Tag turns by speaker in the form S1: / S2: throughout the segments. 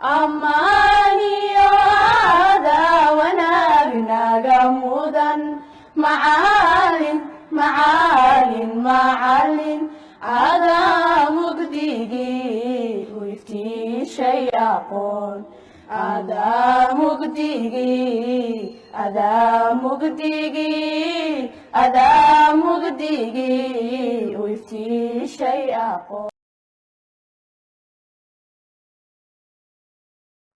S1: أماني هذا ونابنا جمودا معالٍ هذا مقديجي ويفتي شيء أقول هذا مقديجي ويفتي شيء أقول.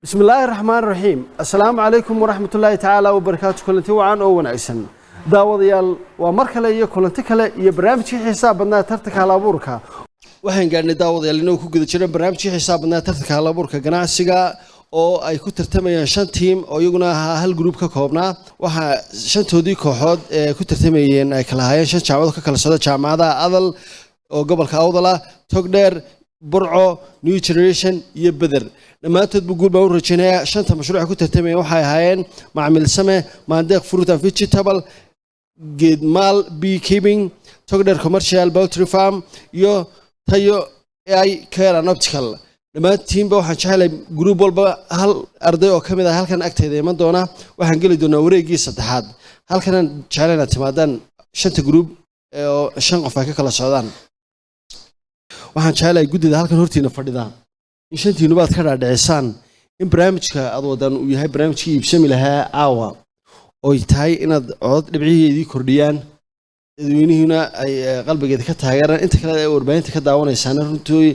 S2: بسم الله الرحمن الرحيم. السلام عليكم ورحمة الله تعالى وبركاته. كلنتي وعن أو ونعيسن daawadayaal waa mar kale iyo kulanti kale iyo barnaamijkii xisaabadnaa tartanka halabuurka waxaan gaarnay daawadayaal inuu ku guda jiro barnaamijkii xisaabadnaa tartanka halabuurka ganacsiga oo ay ku tartamayaan 5 team oo iyaguna hal group ka koobnaa waxa shantoodii kooxood ee ku tartamayeen ay kala hayeen 5 jaamacadood ka kala socda jaamacadaha Adal oo gobolka Awdala Togdheer Burco New Generation iyo Beder dhamaantood guul baa u rajaynaya 5 mashruuc ku tartamayeen waxay ahaayeen macmiil same maandeeq fruit and vegetable Gedmal beekeeping Togdheer commercial poultry farm iyo tayo AI care and optical dhamaantiinba waxaan jecelahay group walba hal arday oo kamid ah halkan agteeda iman doona waxaan gali doonaa wareegii saddexaad halkan jecelahay timaadaan 5 group oo 5 qof ay ka kala socdaan waxaan jecelahay gudida halkan hortiina fadhidaan in 5tiinu baad ka dhaadhicisaan in barnaamijka aad wadaan uu yahay barnaamijkii iibsami lahaa aawa oo tahay inaad cod dhibciyeedii kordhiyaan dadweynuhuna ay qalbigeeda ka taageeraan inta kale ay warbaahinta ka daawanaysan runtii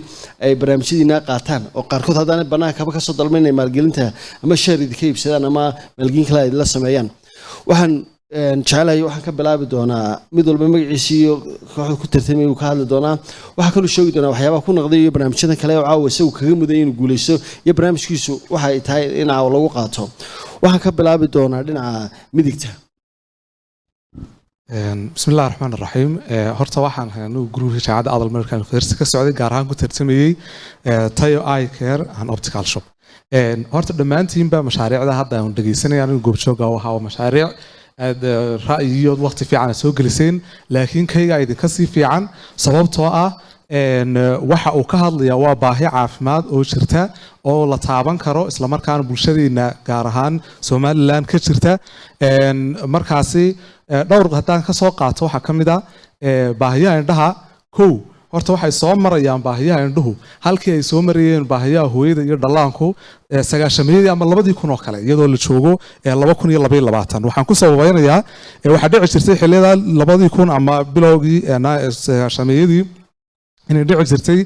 S2: ay barnaamijyadiina qaataan oo qaarkood haddana banaanka ka soo dalbanay maalgelinta ama shareed ka iibsadaan ama maalgelin kale ay la sameeyaan waxaan jecelahay waxaan ka bilaabi doonaa mid walba magaciisa iyo kooxda ku tartamay uu ka hadli doonaa waxa kale oo sheegi doonaa waxyaabaha ku noqday iyo barnaamijyada kale oo caawa isagu kaga mudan inuu guuleysto iyo barnaamijkiisu waxa ay tahay in caawa lagu qaato waxaan ka bilaabi doonaa dhinaca midigta
S3: bismillaahir rahmaanir rahiim horta waxaan haynaa group jaamacadda Adal American University ka socday gaar ahaan ku tartamayay tayo eye care and optical shop horta dhamaantiinba mashaariicda hadda aan dhageysanayaan in goobjooga waxa mashaariic ra'yiyo waqti fiican soo galiseen laakiin kayga idinka si fiican sababtoo ah waxa uu ka hadlayaa waa baahi caafimaad oo jirta oo la taaban karo isla markaana bulshadeena gaar ahaan Soomaaliland ka jirta markaasi dhowr haddaan ka soo qaato waxa kamid ah baahiyaha indhaha horta waxay soo marayaan baahiyaha indhuhu halkii ay soo marayeen baahiyaha hooyada iyo dhallaanku sagaashameeyay ama 2000 oo kale iyadoo la joogo 2022 waxaan ku sababeynayaa waxa dhici jirtay xilliyada 2000 ama bilowgii sagaashameeyadii inay dhici jirtay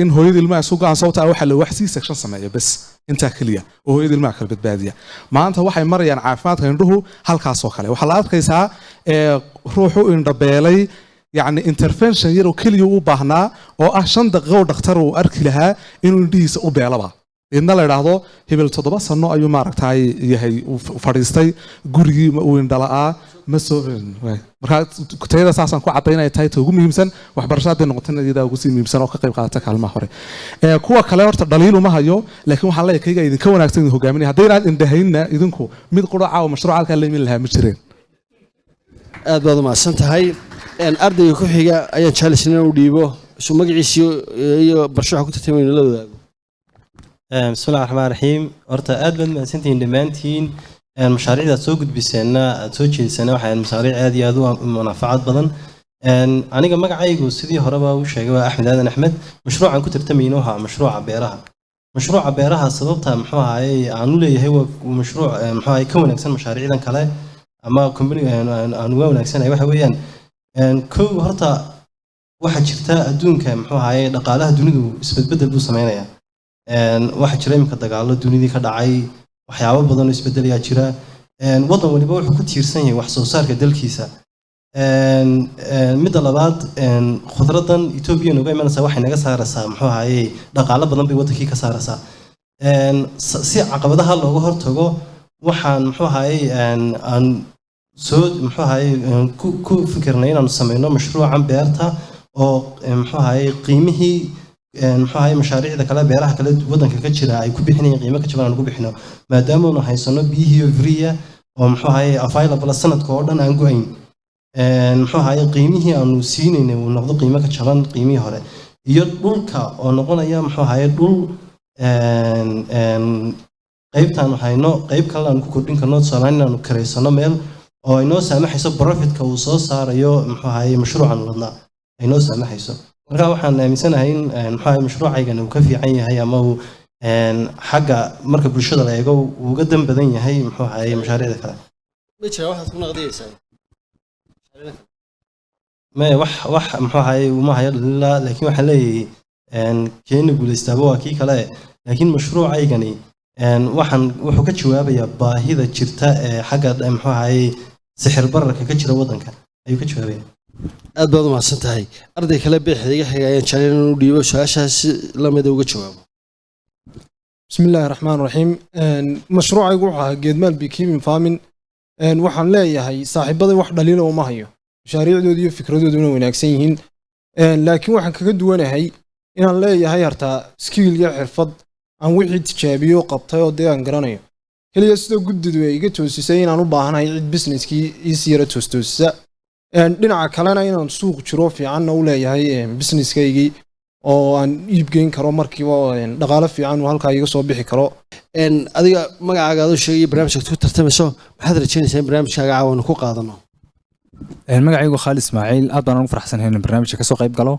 S3: in hooyada ilmaha isu go'aan sababta waxa la waxsii section sameeyo bas inta kaliya oo hooyada ilmaha kala badbaadiya maanta waxay marayaan caafimaadka indhuhu halkaas oo kale waxa la arkaysaa ruuxu indhabeelay يعني intervention يرو كل يوم بحنا أو عشان دقيقة دكتور وأركلها إنه نديس أو بيلبا إن الله يرضى هبل تضبط صنّع أيوم معركة هاي يهي وفريستي جوري وإندلاء مسؤولين مرات كتير أساسا كوا عطينا يتاي تقوم يمسن وحبرشات النقطة دي ده وقسم يمسن أو كقريب قاتك على المحور كوا كلام تدليل وما هيو لكن حلا يكيجا إذا كون أكتر هو جامني هدينا إندهينا إذن كوا ميد قرعة أو مشروع على كلام لها مشترين
S2: أدوات ما سنت هاي أرضي ku xiga ayaan jeclaysan inuu dhiibo soo magaciisa iyo barshaxa ku tartamayna la wadaago
S4: bismillaahir rahmaanir rahiim horta aad baan maasantiin dhamaantiin mashaariicda soo gudbiseena soo jeedisana waxaan mashaariic aad iyo aad u manfaacad badan aniga magacaygu sidii horeba u sheegay waa Axmed Aadan Axmed mashruucan ku tartamayna waxa mashruuca beeraha sababta muxuu ahaayay aan u leeyahay waa mashruuc muxuu ahaayay ka wanaagsan mashaariicdan kale ama company aan uga wanaagsanay waxa weeyaan كو هرتا واحد شرتا أدونك محوها هاي دقالها دونيدو إسبدل بو سمينايا واحد شرا يمكن دقالة دونيدي كدعي وحياة بدن إسبدل يا شرا وضع ولي بقول حكوت يرسني وحصو صار كدل كيسا مدة لبعض خضرة إثيوبيا نوجي من سواحي نجس هرسا محوها هاي دقالة بدن بيوتك كي كسارسا سي عقبتها الله هرتوجو وحن محوها هاي أن سود محوهاي كو فكرنا إننا نسمينه مشروع عن بيرتا أو محوهاي قيمه محوهاي مشاريع ذا كلا بيرها كلا ودن ككتشرا أي كوب حني قيمة كتشرا نكوب حنا ما داموا نحيصنا به يفريا أو محوهاي أفايل بلا سنة كوردن عنقوين محوهاي قيمه أنو سين إنه ونقض قيمة كتشرا قيمه هذا يدل كا أو نقول يا محوهاي دل qaybtaan waxayno qayb kale aan ku kordhin karno tusaalahaan inaanu karaysano meel oo ay noo saamaxayso profitka uu soo saarayo muxuu ahaye mashruucan wadnaa ay noo saamaxayso marka waxaan aaminsanahay in muxuu ahaye mashruucaygan uu ka fiican yahay ama uu xagga marka bulshada la eego uu uga dan badan yahay muxuu ahaye mashaariicda kale
S2: ma jira waxaad ku naqdiyeysaa
S4: ما wax muxuu ahaye uma hayo ilaa laakiin waxa leeyahay keena guuleystaaba waa kii kale laakiin mashruucaygani waxaan wuxuu ka jawaabayaa baahida jirta ee xagga muxuu ahaye sixir bararka ka jira wadanka ayuu ka jawaabayaa
S2: aad baad u mahadsan tahay arday kale beexda iga xigay ayaan jeclayn inuu u dhiibo su-aashaas lamida uga jawaabo
S5: بسم الله الرحمن الرحيم مشروعي وحا جدمال بيكيمين فامين waxaan leeyahay saaxiibada wax dhaliil oo ma hayo mashaariicdooda iyo fikradooda inay wanaagsan yihiin laakiin waxaan kaga duwanahay inaan leeyahay harta skill iyo xirfad aan wixii tijaabiyo qabtay oo deegaan garanayo kaliya sida guddidu ay iga toosisay inaan u baahanahay cid businesskii ii siira toosisa dhinaca kalena inaan suuq jiro fiicanna u leeyahay businesskaygii oo aan iibgeyn karo markiiba dhaqaale fiican uu halkaa iga soo bixi karo
S2: adiga magacaaga aad u sheegay barnaamijka ku tartamayso maxaad rajaynaysaa in barnaamijkaaga caawana ku qaadano
S6: magacaygu Khalid Ismaaciil aad baan ugu faraxsanahay in barnaamijka ka soo qayb galo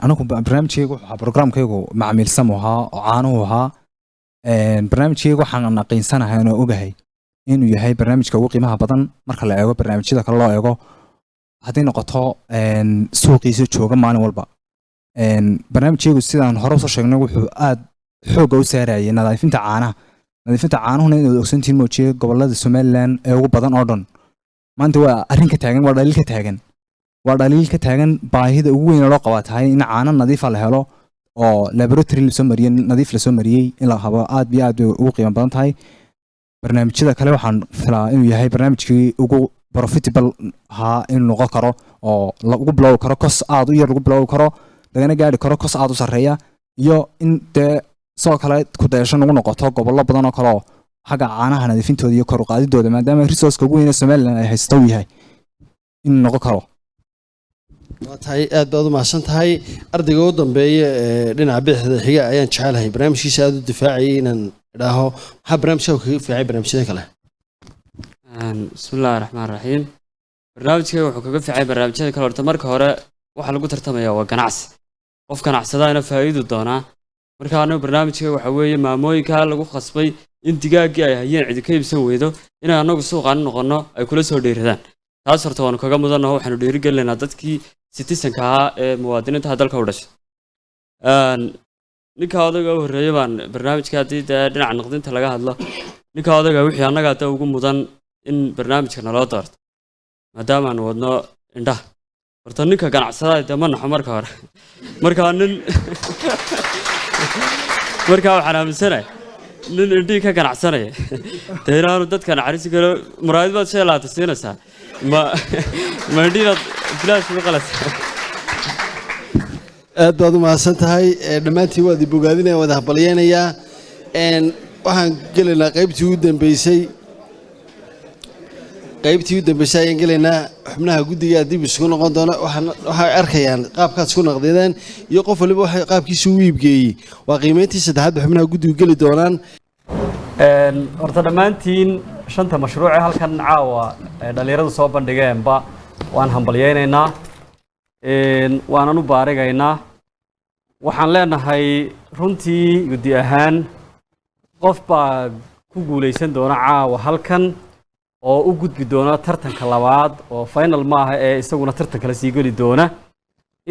S6: anagu barnaamijkaygu waxa programkaygu macmiilsam ahaa oo caanuhu ahaa barnaamijkaygu waxaan naqiinsanahay oo ogahay inuu yahay barnaamijka ugu qiimaha badan marka la eego barnaamijyada kale loo eego haddii noqoto suuqiisa jooga maalin walba barnaamijkaygu sidaan hore usoo sheegnay wuxuu aad xoogga u saarayay nadiifinta caanuhuna inaad ogsantihiin moojiye gobolada Somaliland ee ugu badan oo dhan maanta waa arrin ka taagan waa dhaliil ka taagan baahida ugu weyn loo qabaa tahay in caano nadiif ah la helo oo laboratory la soo mariyay nadiif la soo mariyay in la habo aad iyo aad ugu qiimo badan tahay barnaamijyada kale waxaan filaa inuu yahay barnaamijkii ugu profitable ha in noqon karo oo lagu bilow karo kos aad u yar lagu bilow karo lagana gaari karo kos aad u sareeya iyo in soo kale ku dayashan ugu noqoto gobollo badan oo kale oo xagga caanaha nadiifintooda iyo kor u qaadidooda maadaama resource ugu weyn ee Somaliland ay haysto yahay in noqon karo
S2: waa tahay aad baad u mahadsan tahay ardayga ugu dambeeya dhinaca bixida xiga ayaan jecelahay barnaamijkiisa aad u difaacayay inaan idhaaho maxaa barnaamijka kaga fiicay barnaamijyada kale
S7: bismillaahi raxmaani raxiim barnaamijka wuxuu kaga fiicay barnaamijyada kale horta marka hore waxa lagu tartamayaa waa ganacsi qof ganacsadaana faa'iido doonaa marka anagu barnaamijka waxa weeye maamooyinka lagu khasbay in digaaggii ay hayeen cidi ka iibsan weydo inay anagu suuqaan noqono ay kula soo dheeradaan taas horta waanu kaga mudanaho waxaanu dhiirigelinaynaa dadkii citizenka ahaa ee muwaadiniinta dalka u dhashay ninka odaga u horreeyay baan barnaamijka haddii dee dhinaca naqdinta laga hadlo ninka odaga wixii annaga hadda ugu mudan in barnaamijka naloo doorto maadaama aan wadno indhaha horta ninka ganacsadaha dee ma naxo marka hore markaa nin markaa waxaan aaminsanahay nin indhii ka ganacsanaya dee inaanu dadka naxariisi karo muraayad baad shay laata siinaysaa ma indhiinaad bilaash uga qalaysaa
S2: aad baad u mahadsan tahay dhammaantiin waad i bogaadinaya wada habalyeynayaa waxaan gelaynaa qaybtii ugu dambeysay ayaan gelaynaa xubnaha guddiga dib isugu noqon doona waxay arkayaan qaabkaad isku naqdideen iyo qof waliba waxay qaabkiisa u iibgeeyey waa qiimeyntii saddexaad ba xubnaha guddigu geli doonaan
S8: horta dhammaantiin shanta mashruuc ee halkan caawa dhalinyaradu soo bandhigeenba waan hambalyeynaynaa waanan u baarigaynaa waxaan leenahay runtii guddi ahaan qof baa ku guulaysan doona caawa halkan oo u gudbi doona tartanka labaad oo final maaha ee isaguna tartan kala sii geli doona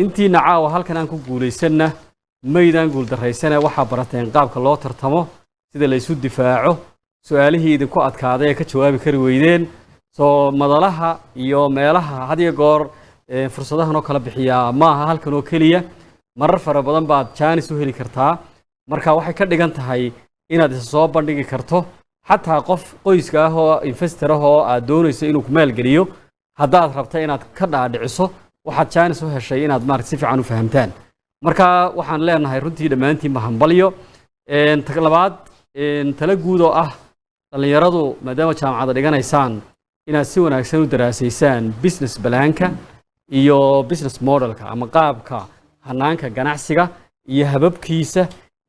S8: intiina caawa halkan aan ku guulaysanna maydaan guuldarraysane waxaa barateen qaabka loo tartamo sida la isu difaaco su-aalihii idinku adkaaday ee ka jawaabi kari weydeen soo madalaha iyo meelaha had iyo goor fursadahan oo kala bixiyaa maaha halkan oo keliya marar fara badan baad jaanis u heli kartaa marka waxay ka dhigan tahay inaad isa soo bandhigi karto xataa qof qoyska ah oo investor ah oo aad doonayso inuu ku maalgeliyo haddaad rabta inaad ka dhaadhiciso waxaad jaanis u heshay inaad maaragta si fiican u fahamtaan marka waxaan leenahay runtii dhammaantiin ma hambalyo labaad tala guud oo ah dhallinyaradu maadaama jaamacada dhiganaysaan inaad si wanaagsan u daraasaysaan business balaanka iyo business modelka ama qaabka hanaanka ganacsiga iyo hababkiisa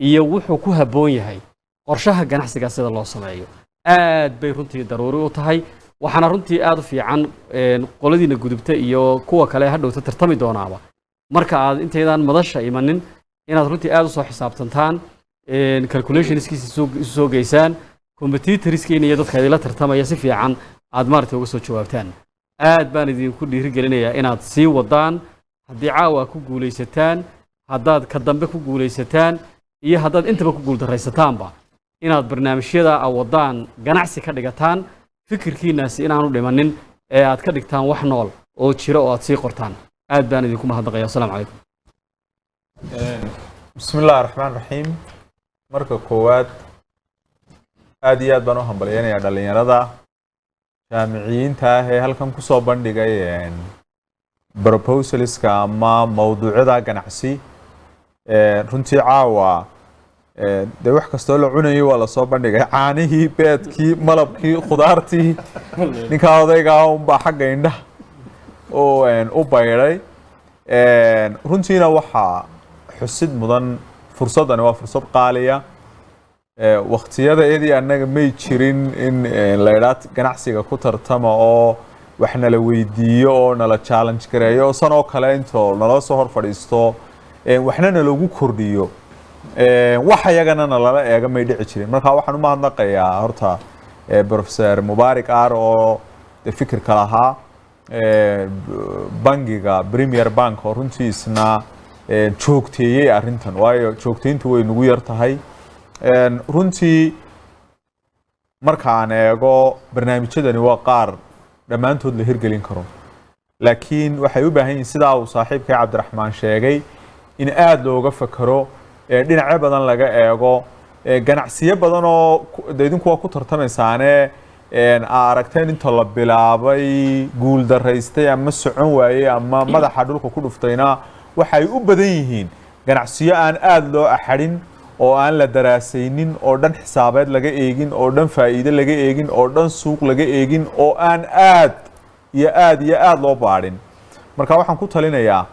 S8: iyo wuxuu ku habboon yahay qorshaha ganacsiga sida loo sameeyo aad bay runtii daruuri u tahay waxaana runtii aad u fiican qoladiina gudubta iyo kuwa kale hadhowta tartami doonaaba marka aad intaydan madasha imanin inaad runtii aad u soo xisaabtantaan calculationskiisa isu soo geysaan competitorskiina iyo dadka idinla tartamaya si fiican aad maaragtay uga soo jawaabtaan aad baan idinku dhiirigelinayaa inaad sii wadaan haddii caawa ku guulaysataan haddaad ka dambe ku guulaysataan iyo haddaad intaba ku guuldarraysataanba inaad barnaamijyada wadaan ganacsi ka dhigataan fikirkiinaasi inaanu dhimanin ee aad ka dhigtaan wax nool oo jira oo aad sii qortaan aad baan idinku mahadnaqaya assalaamu calaykum
S9: بسم الله الرحمن الرحيم marka koowaad aad iyo aad baan u hambalyeynaya dhalinyarada jaamiciyiinta ah ee halkan ku soo bandhigay proposalska ama mawduucyada ganacsi runtii caawa de wax kastoo la cunayay waa la soo bandhigay caanihii beedkii malabkii khudaartii ninka odayga unbaa xagga indhaha oo u bayray runtiina waxaa xusid mudan fursadani waa fursad qaaliya waqtiyada iyadii annaga may jirin in la yidhaahdo ganacsiga ku tartama oo wax nala weydiiyo oo nala challenge gareeyo oo sanoo kale intoo nala soo hor fadhiisto waxna nalagu kordhiyo wax iyagana nalala eega may dhici jirin marka waxaan u mahadnaqayaa horta professor Mubaarak Aar oo fikirka lahaa bangiga Premier Bank oo runtii isna joogteeyay arrintan waayo joogteyntu way nagu yar tahay runtii markaan eego barnaamijyadani waa qaar dhammaantood la hirgelin karo laakiin waxay u baahan yihiin sidaa uu saaxiibkay Cabdiraxmaan sheegay in aad looga fakaro dhinacyo badan laga eego ganacsiyo badan oo idinku waa ku tartamaysaane aragteen inta la bilaabay guul daraystay ama socon waayay ama madaxa dhulka ku dhuftayna waxay u badan yihiin ganacsiyo aan aad loo axadin oo aan la daraasaynin oo dhan xisaabeed laga eegin oo dhan faa'iido laga eegin oo dhan suuq laga eegin oo aan aad loo baadhin marka waxaan ku talinayaa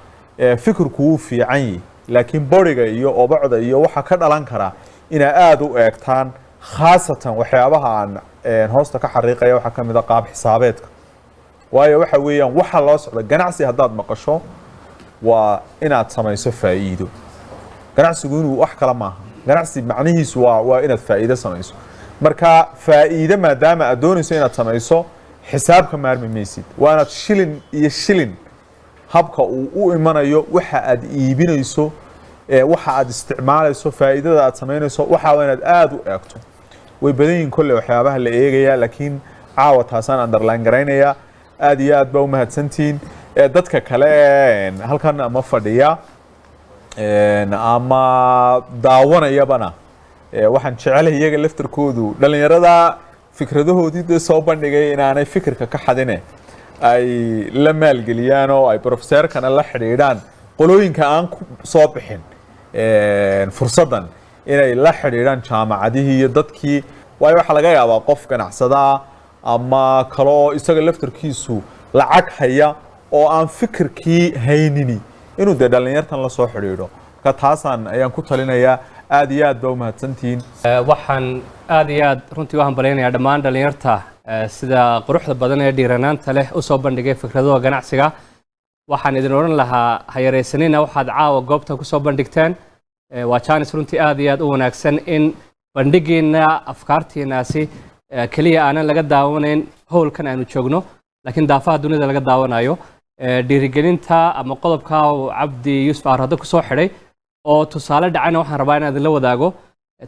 S9: fikirku wuu fiican yahay laakiin boriga iyo obacda iyo waxa ka dhalan kara inaa aad u eegtaan khaasatan waxyaabaha aan hoosta ka xariiqaya waxa ka mid ah qaab xisaabeedka waayo waxa weeyaan waxa loo socdo ganacsi haddaad maqasho waa inaad samayso faa'iido ganacsigu inuu wax kala maaha ganacsi macnihiisu waa inaad faa'iido samayso marka faa'iido maadaama aad doonayso inaad samayso xisaabka maarmi maysid waa inaad shilin habka uu u imanayo waxa aad iibinayso waxa aad isticmaalayso faa'iidada aad samaynayso waxa waa inaad aad u eegto way badan yihiin kolle waxyaabaha la eegaya laakiin caawa taasaan underline garaynaya aad iyo aad baa u mahadsantihiin dadka kale halkan ama fadhiya ama daawanayabana waxaan jecelahay iyaga laftarkoodu dhalinyarada fikradahoodii soo bandhigay inaanay fikirka ka xadine ay la maalgeliyaan oo ay professorkana la xidhiidhaan qolooyinka aan ku soo bixin fursadan inay la xidhiidhaan jaamacadihii iyo dadkii waayo waxaa laga yaabaa qof ganacsada ama kaloo isaga laftarkiisu lacag haya oo aan fikirkii haynini inuu dee dhalinyartan la soo xidhiidho marka taasaan ayaan ku talinayaa aad iyo aad baa u mahadsantihiin
S10: waxaan aad iyo aad runtii u hambalaynayaa dhammaan dhalinyarta sida quruxda badan ee dhiiranaanta leh u soo bandhigay fikradaha ganacsiga waxaan idin odhan lahaa hayaraysanina waxaad caawa goobta ku soo bandhigteen waa jaanis runtii aad iyo aad u wanaagsan in bandhigiina afkaartiinaasi keliya aanan laga daawanayn howlkan aanu joogno laakiin daafaha dunida laga daawanayo dhiirigelinta ama qodobka cabdi yuusuf aar hadda ku soo xidhay oo tusaale dhacayna waxaan rabaa inaan idinla wadaago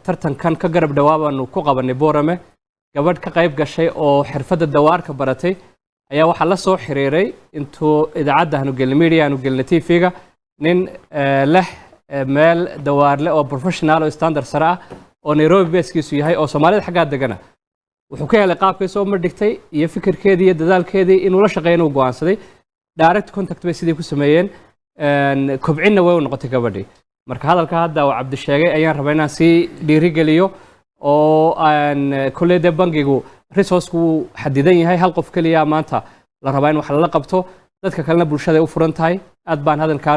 S10: tartankan ka garab dhawaabaanu ku qabanay boorame gabadh ka qayb gashay oo xirfadda dawaarka baratay ayaa waxaa la soo xiriiray intuu idaacadda aanu gelnay media aanu gelnay tv-ga nin leh meel dawaarle oo professional oo standard sare ah oo Nairobi basekiisu yahay oo Soomaalida xagga degana wuxuu ka helay qaabkay soo mardhigtay iyo fikirkeedii iyo dadaalkeedii inuu la shaqeeyo inuu go'aansaday direct contact bay sidii ku sameeyeen kobcinna way u noqotay gabadhii marka hadalka hadda uu Cabdi sheegay ayaan rabaa inaan si dhiirigeliyo oo aan kulliyada bangigu resource-ku xadidan yahay hal qof kaliya maanta la rabaa in wax la qabto dadka kalena bulshada u furan tahay aad baan hadalka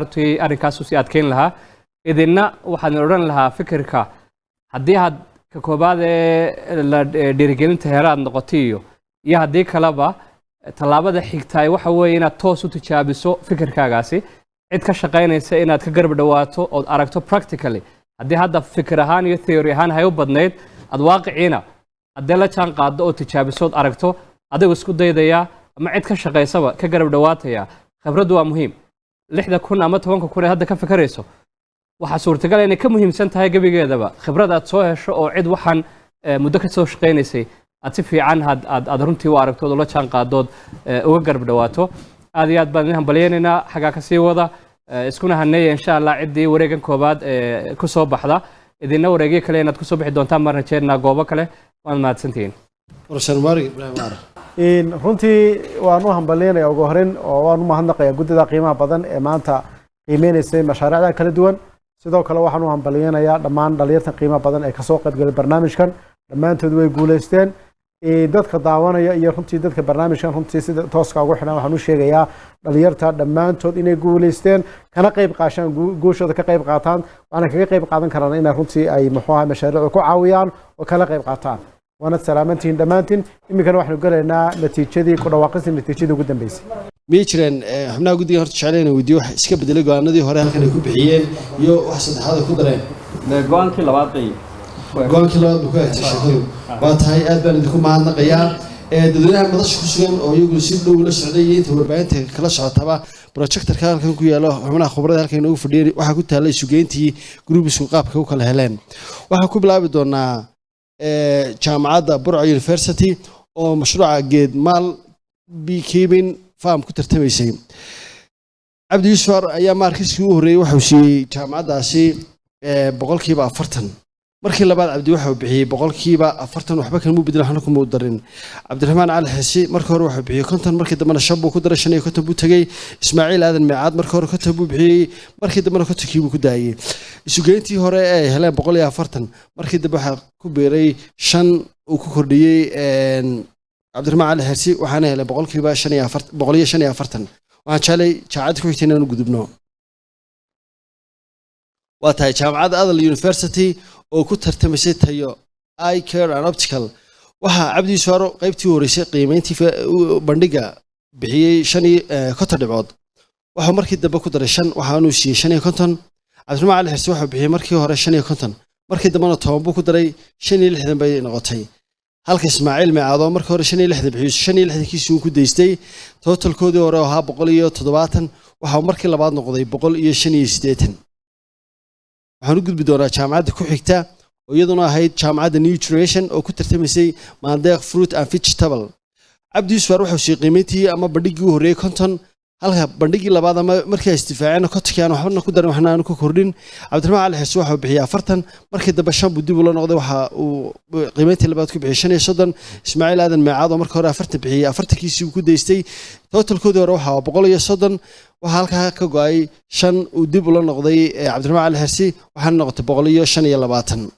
S10: arrinkaas u sii adkeyn lahaa idinna waxaan odhan lahaa fikirka haddii aad ka koobaad ee la dhiirigelinta heer aad noqotay iyo haddii kaleba tallaabada xigtaay waxa weeye inaad toos u tijaabiso fikirkaagaasi cid ka shaqaynaysa inaad ka garab dhawaato ood aragto practically haddii hadda fikir ahaan iyo theory ahaan hay u badnayd aad waaqiciina haddee la jaan qaado oo tijaabiso ood aragto adigu isku daydaya ama cid ka shaqaysaba ka garab dhawaataya khibraddu waa muhiim 6,000 ama 10,000 ee hadda ka fikirayso waxaa suurtagal inay ka muhiimsan tahay gebigeedaba khibrad aad soo hesho oo cid waxaan muddo ka soo shaqaynaysay aad si fiican aad runtii u aragto oo la jaan qaadood uga garab dhawaato aad iyo aad baan idin hambalyeynayna xagaa ka sii wada iskuna haneeya insha allah ciddii wareegan koobaad ku soo baxda idinna wareegyo kale inaad ku soo bixi doontaan baan rajeynaa goobo kale waad mahadsantihiin
S2: runtii waan u hambalyeynaya ugu horeyn oo waan u mahadnaqayaa guddida qiimaha badan ee maanta qiimeynaysay mashaariicda kala duwan sidoo kale waxaan u hambalyeynayaa dhammaan dhalinyartan qiimaha badan ee kasoo qaybgalay barnaamijkan dhammaantood way guulaysteen dadka daawanaya iyo runtii dadka barnaamijkan runtii sida tooska ugu xidhan waxaan u sheegayaa dhalinyarta dhammaantood inay guulaysteen kana qayb qaashaan guushooda ka qayb qaataan waxaana kaga qayb qaadan karaan inay runtii ay muxuu ahaa mashaariicda ku caawiyaan oo kala qayb qaataan waana salaamantihiin dhammaantiin iminkana waxaanu gelaynaa natiijadii ku dhawaaqistii natiijadii ugu dambeysay
S11: miyay jireen xubnaha guddiga horta jeclayna weydiiyo wax iska bedelay go'aanadii hore halkan ay ku bixiyeen iyo wax saddexaad ay ku dareen
S8: go-aankii labaad bay
S11: go-aankii labaad buu ku hagtay shaqadu waa tahay aad baan idinku mahadnaqayaa dadweynaha madasha ku sugan oo iyaguna si dhow la socday iyo inta warbaahinta kala socotaba projectorka halkan ku yaalo xubnaha khibrada halkan inoogu fadhiyay waxaa ku taallay sugeyntii gruubisku qaabka u kala heleen waxaan ku bilaabi doonaa jaamacadda burco university oo mashruuca geed maal beekeeping farm ku tartamaysay cabdi yuusuf ayaa maarkiskii u horreeyey waxuu siiyey jaamacaddaasi 40% markii labaad cabdi waxuu bixiyey 40% waxba kalmuu bedel waxna kuma darin cabdiraxmaan cali xisi markii hore waxuu bixiyey 50 markii dambena 5 buu ku daray 5 buu tagay ismaaciil aadan meecaad markii hore 50 buu bixiyey markii dambena 50 buu ku daayay isugeyntii hore ay heleen 140 markii dambe waxa ku beeray 5 uu ku kordhiyey cabdiraxmaan cali xisi waxaana helay 145 waxaan jeclay jaamacadda ku xigtay inaan u gudubno waa tahay jaamacadda adal university oo ku tartamaysay tayo eye care and optical waxaa cabdi yuusuf qaybtii u horeysay qiimeyntii bandhiga bixiyey 5 dhibcood waxuu markii dambe ku daray 5 waxaanuu siiyey 55 cabdiraxmaan cali xirsi waxuu bixiyey markii hore 55 markii dambena 10 buu ku daray 65 bay noqotay halka ismaaciil meecaado markii hore 65 bixiyey 65kiisii uu ku daystay totalkoodii hore ahaa 170 waxaa markii labaad noqday 185 waxaan u gudbi doonaa jaamacadda ku xigta oo iyaduna ahayd jaamacadda new generation oo ku tartamaysay maandeeq fruit and vegetable cabdi yuusuf wuxuu siiyey qiimeyntii ama bandhigii u horreeyey 50 halka bandhigii labaad ama markii ay istifaaceen kontonki aan waxba ku darin waxna aan ku kordhin cabdiraxmaan cali xirsi wuxuu bixiyay 40 markii dambe 5 buu dib ula noqday waxa uu qiimeyntii labaad ku bixiyay 35 ismaaciil aadan meecaad oo markii hore 40 bixiyay 40kiisii uu ku daystay totalkoodii hore waxa 130 waxa halkaa ka go'ay 5 uu dib ula noqday cabdiraxmaan cali xirsi waxaana noqotay 125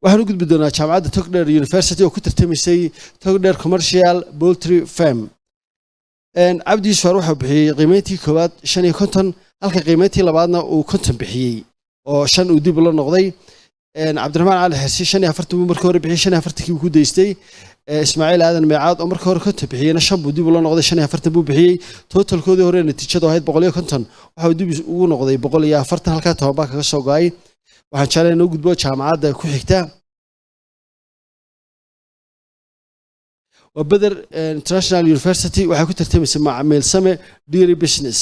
S11: waxaan u gudbi doonaa jaamacadda Togdheer University oo ku tartamaysay Togdheer Commercial Poultry Farm cabdi yuusuf wuxuu bixiyey qiimeyntii koowaad 55 halka qiimeyntii labaadna uu 50 bixiyey oo 5 uu dib ula noqday cabdiraxmaan cali xirsi 45 buu markii hore bixiyey 45kii uu ku daystay ismaaciil aadan meecaad oo markii hore 50 bixiyeyna 5 buu dib ula noqday 45 buu bixiyey totalkoodii hore natiijadu ahayd 150 waxa uu dib ugu noqday 140 halka tobanba kaga soo go'ay waxaan jeclahay inuu gudbo jaamacadda ku xigta وبدر International University waxay ku tartamaysay macmiil same dairy business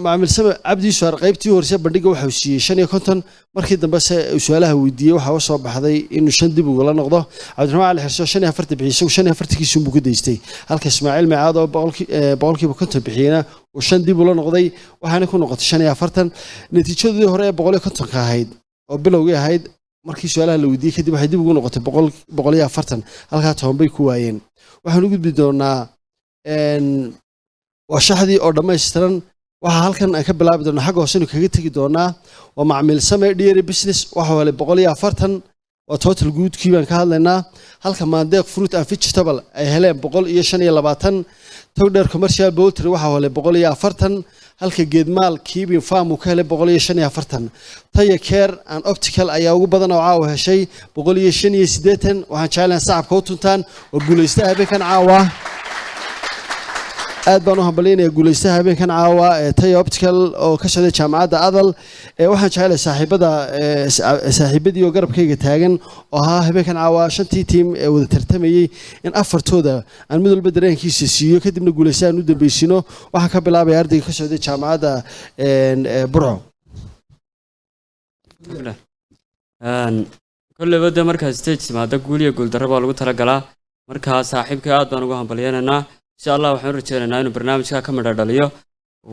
S11: macmiil same cabdi yuusuf qaybtii horeysay bandhiga waxa uu siiyey 55 markii dambe su'aalaha weydiiyay waxa uu soo baxday inuu 5 dib uga noqdo cabdiraxmaan cali xirsi 45 bixiyay 45kiisii uu ku daystay halka ismaaciil meecaad oo boqolkiiba 50 bixiyayna uu 5 dib ula noqday waxaana ku noqotay 45 natiijadii hore 150 ka ahayd oo bilowgii ahayd markii su'aalaha la weydiiyay kadib waxay dib ugu noqotay 140 halka toban bay ku waayeen waxaan u gudbi doonaa washaxdii oo dhameystiran waxa halkan ay ka bilaabi doonaa xagga hoose kaga tagi doonaa waa macmiil same dairy business waxa wale 140 oo total guudkii baan ka hadlaynaa halka maandeeq fruit and vegetable ay heleen 125 togdheer commercial poultry waxaa helay 140 halka geedmaal keeping farm uu ka helay 145 tayo care and optical ayaa ugu badan oo caawa heshay 185 waxaan jeclahay sacabka u tuntaan oo guulaysta habeenkan caawa aad baan u hambalyeynaya guulaystaha habeenkan caawa tayo optical oo ka shaqeeya jaamacadda adal waxaan jecelahay saaxiibadii oo garabkayga taagan oo ahaa habeenkan caawa 5tii team ee wada tartamayay in afartooda aan mid walba dareenkiisa siiyo kadibna guulaystahan u dambeysino waxaan ka bilaabay ardayga ka shaqeeya jaamacadda burco
S7: kolleyba dee markaa stage timaada guul iyo guuldarro baa lagu talagalaa markaa saaxiibka aad baan ugu hambalyeynaynaa insha allah waxaan u rajeynaynaa inuu barnaamijka ka midha dhaliyo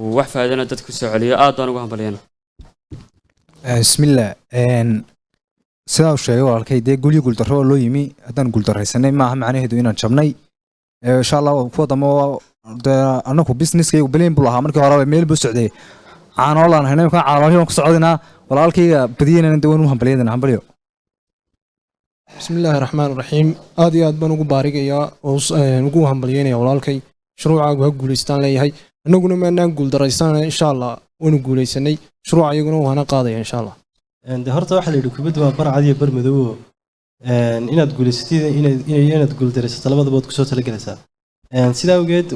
S7: uu wax faa'iidana dadku soo celiyo aad baan ugu hambalyeynaa
S6: bismillah sidaa uu sheegay walaalkay dee gulyo guuldarro oo loo yimi haddaan guuldarraysanay maaha macnaheedu inaan jabnay insha allah kuwa dambe anagu businesskaygu bilayn buu lahaa markii horeba meel buu socday caanoolaan haynay markaa caanoolaan ku socdinaa walaalkayga badiyeenana dee waan u hambalyeynaa hambalyo
S5: بسم الله الرحمن الرحيم aad iyo aad baan ugu baarigayaa oo ugu hambalyeynaya walaalkay shuruucaagu ha guulaystaan leeyahay annaguna maanaan guuldaraysanay insha allah waanu guulaysanay shuruuca iyaguna waana qaadaya insha allah
S4: de horta waxaa la yidhi kubaddu waa bar cad iyo bar madow inaad guulaysatid inaad guuldaraysato labadaba waad kusoo talagelaysaa sidaa awgeed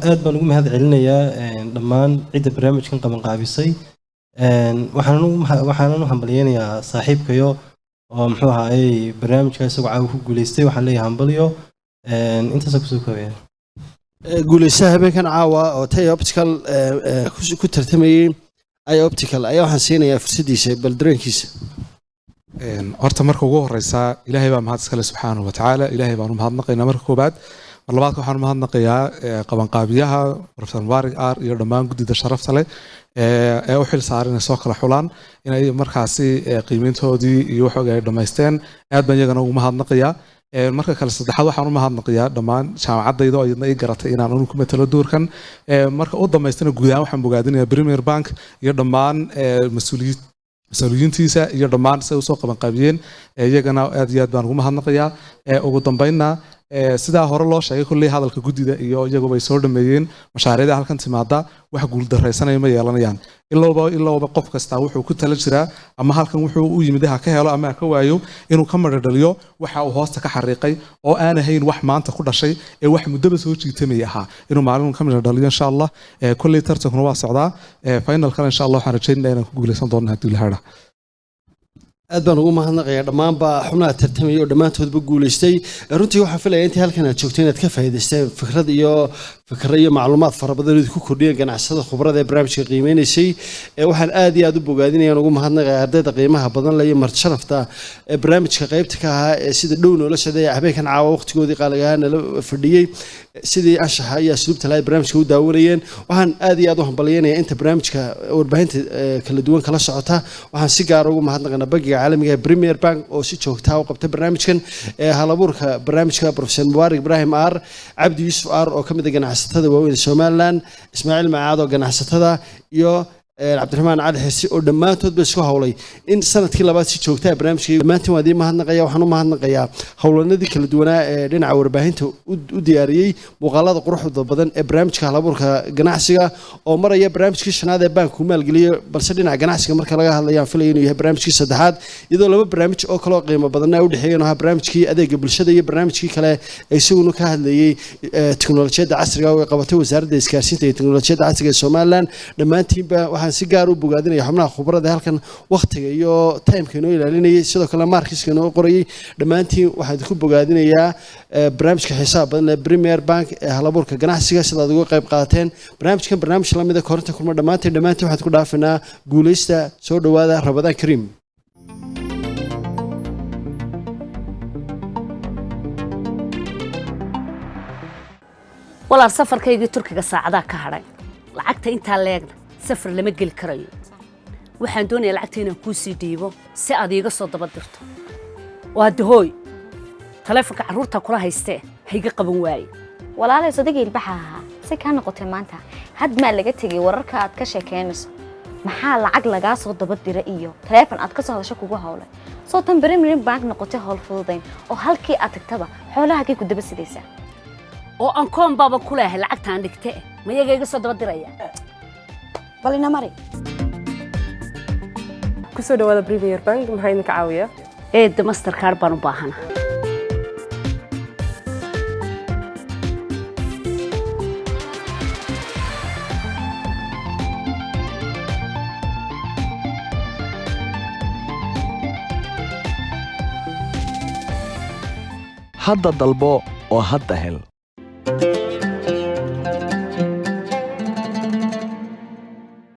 S4: aad baan ugu mahad celinayaa dhammaan cidda barnaamijkan qabanqaabisay waxaanan u hambalyeynayaa saaxiibkayo oo muxuu ahaayey barnaamijka isagoo caawa ku guulaystay waxaan leeyahay hambalyo intaasa kusoo koobaya
S11: guulaystaha habeenkan caawa oo tay optical ku tartamayay ay optical ayaa waxaan siinayaa fursaddiisa bal dareenkiisa
S3: horta marka ugu horeysa ilaahay baa mahad iskale subxaanahu watacaala ilaahay baan u mahadnaqaynaa marka koobaad mar labaadka waxaan u mahadnaqayaa qabanqaabiyaha professor mubaarak aar iyo dhammaan guddida sharafta leh ee u xil saaran inay soo kala xulaan inay markaasi qiimeyntoodii iyo waxooga ay dhammaysteen aad baan iyagana ugu mahadnaqayaa marka kale saddexaad waxaan u mahadnaqayaa dhammaan jaamacaddayda oo iyadna ii garatay inaan anu ku matalo doorkan marka u dhammaystana guud ahaan waxaan bogaadinayaa premier bank iyo dhammaan mas-uuliyiintiisa iyo dhammaan say usoo qabanqaabiyeen iyagana aad iyo aad baan ugu mahadnaqayaa ugu dambeynna sidaa hore loo sheegay kulley hadalka guddida iyo iyaguba ay soo dhameeyeen mashaariicda halkan timaada wax guuldarraysanaya ma yeelanayaan ilowba qof kasta wuxuu ku tala jiraa ama halkan wuxuu u yimid ha ka helo ama ha ka waayo inuu ka madhadhaliyo waxa uu hoosta ka xariiqay oo aan ahayn wax maanta ku dhashay ee wax muddaba soo jiitamay ahaa inuu maalin ka madhadhaliyo insha allah kulley tartankuna waa socdaa finalkana insha allah waxaan rajaynayaa inaan ku guulaysan doono haddii la hadha
S11: aad baan ugu mahadnaqayaa dhammaanba xubnaha tartamaya oo dhammaantoodba guulaystay runtii waxaan filayaa intii halkan aad joogtay inaad ka faa'iidaysteen fikrad iyo macluumaad fara badan oo ku kordhiyeen ganacsada khubarada ee barnaamijka qiimeynaysay waxaan aad iyo aad u bogaadinayaan ugu mahadnaqayaa ardayda qiimaha badan leh iyo marti sharafta ee barnaamijka qaybta ka ahaa ee sida dhow noola shaqeeya habeenkan caawa waqtigoodii qaaligaha nala fadhiyey sidii anshaxa iyo asluubta lahayd barnaamijka u daawanayeen waxaan aad iyo aad u hambalyeynayaa inta barnaamijka warbaahinta kala duwan kala socota waxaan si gaara ugu mahadnaqaynaa bangiga caalamiga ee premier bank oo si joogta u qabta barnaamijkan halabuurka barnaamijka professor mubaarak ibrahim aar cabdi yuusuf aar oo ka mid ah ganacsatada waaweyn somaliland ismaaciil macaad oo ganacsatada iyo cabdiraxmaan cali xirsi oo dhammaantoodba isku howlay in sanadkii labaad si joogtaa barnaamijka dhammaantiin waa idiin mahadnaqaya waxaan u mahadnaqayaa howlanadii kala duwanaa ee dhinaca warbaahinta u diyaariyey muuqaalada quruxda badan ee barnaamijka halabuurka ganacsiga oo maraya barnaamijkii shanaad ee baanku maalgeliyey balse dhinaca ganacsiga marka laga hadlayaan filaya inuu yahay barnaamijkii saddexaad iyadoo laba barnaamij oo kaloo qiimo badanna ay u dhexeeyeen oo ahaa barnaamijkii adeega bulshada iyo barnaamijkii kale ee isaguna ka hadlayey teknolojiyadda casriga oo ay qabatay wasaaradda isgaarsiinta iyo teknolojiyadda casriga ee somaliland dhammaantiinba waxaan si gaar u bogaadinaya xubnaha khubarada halkan waqtiga iyo timeka inoo ilaalinayay sidoo kale markiska inoo qorayay dhammaantiin waxaan ku bogaadinayaa barnaamijka xisaab badan ee premier bank ee halabuurka ganacsiga sidaad uga qayb qaateen barnaamijkan barnaamij lamida korinta kulma dhammaantiin waxaad ku dhaafinaa guulaysta soo dhowaada rabadaan kariim
S12: walaal safarkaygii turkiga saacadaa ka hadhay lacagta intaa leegna safar lama geli karayo waxaan doonayaa lacagta inaan kuu sii dhiibo si aad iiga soo daba dirto waa dahooy taleefonka carruurta kula haystee hayga qaban waaye
S13: walaalay sodagii ilbaxa ahaa si kaa noqotay maanta had maa laga tegay wararka aad ka sheekeynayso maxaa lacag lagaa soo daba dira iyo taleefon aad ka soo hadasho kugu howlay soo tan premier bank noqotay howl fududayn oo halkii aad tagtaba xoolaha kay ku daba sidaysaa
S12: oo aan koon baaba ku leeyahay lacagtaan dhigte ma iyaga iga soo daba diraya
S13: bal ina mari
S14: kusoo dhawaada Premier Bank maxay idinka caawiyaa
S12: eedda Mastercard baan u baahana
S15: hadda dalbo oo hadda hel